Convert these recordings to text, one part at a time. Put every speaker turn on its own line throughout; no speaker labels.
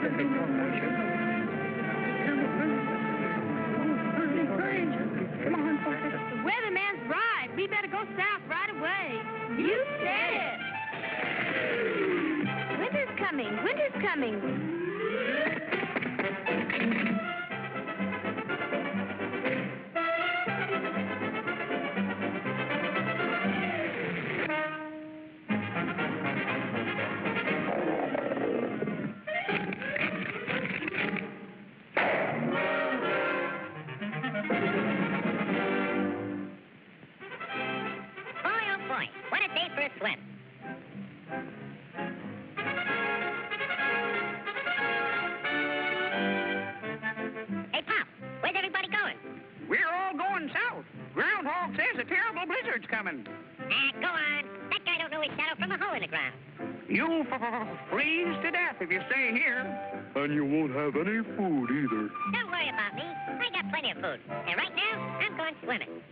The weatherman's right. We better go south right away. You said it. Winter's coming. Winter's coming.
What a day for a swim. Hey, Pop, where's everybody going?
We're all going south. Groundhog says a terrible blizzard's coming.
Go on. That guy don't know his shadow from a hole in the ground.
You'll freeze to death if you stay here.
And you won't have any food either.
Don't worry about me. I got plenty of food. And right now, I'm going swimming.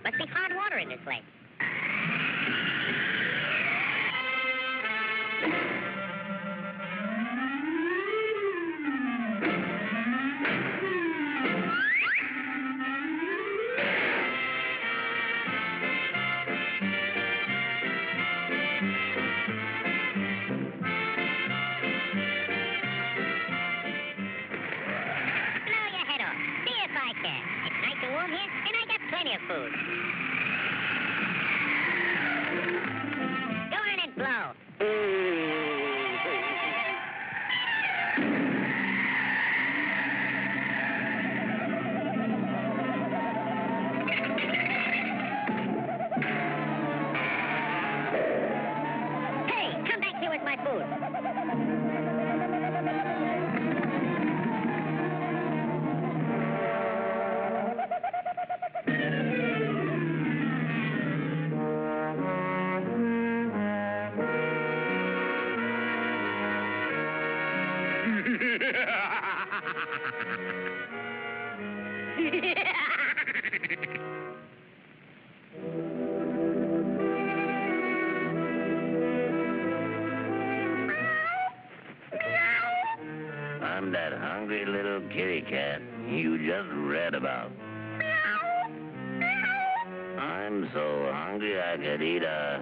Must be hard water in this lake. Blow your head off. See if I can. It's nice and warm here, and I got plenty of food. Go on and blow. Hey, come back here with my food.
I'm that hungry little kitty cat you just read about. I'm so hungry I could eat a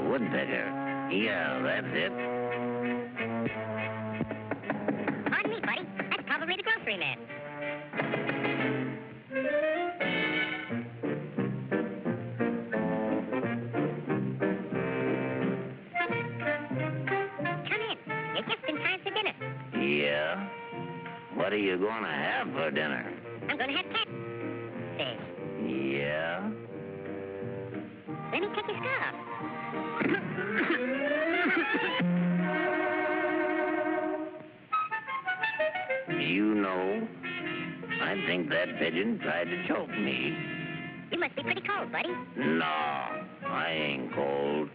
woodpecker. Yeah, that's it.
Pardon me, buddy. That's probably the grocery man. Come in. You're just in time for dinner.
Yeah? What are you going to have for dinner?
I'm going to have catfish.
Yeah?
Let me take your scarf.
You know, I think that pigeon tried to choke me.
You must be pretty cold, buddy.
No, I ain't cold.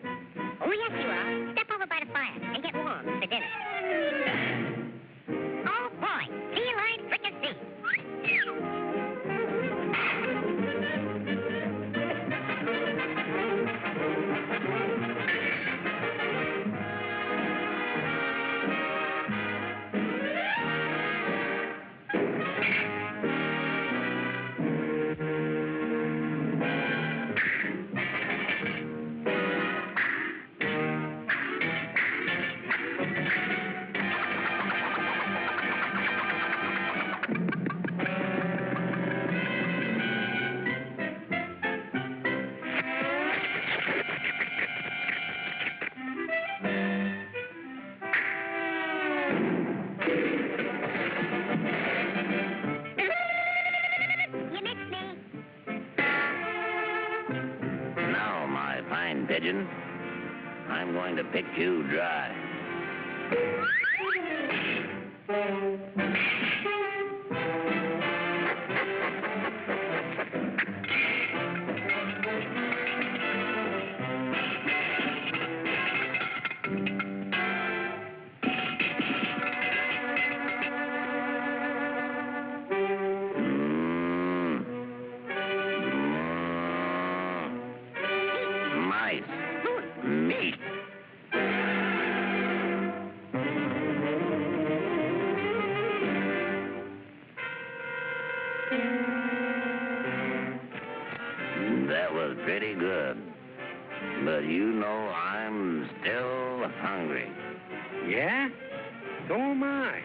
Oh, yes, you are. Step over by the fire and get warm for dinner. Oh, boy. Feline fricassee.
pigeon. I'm going to pick you dry. Mice. Meat. That was pretty good. But you know I'm still hungry.
Yeah? So am I.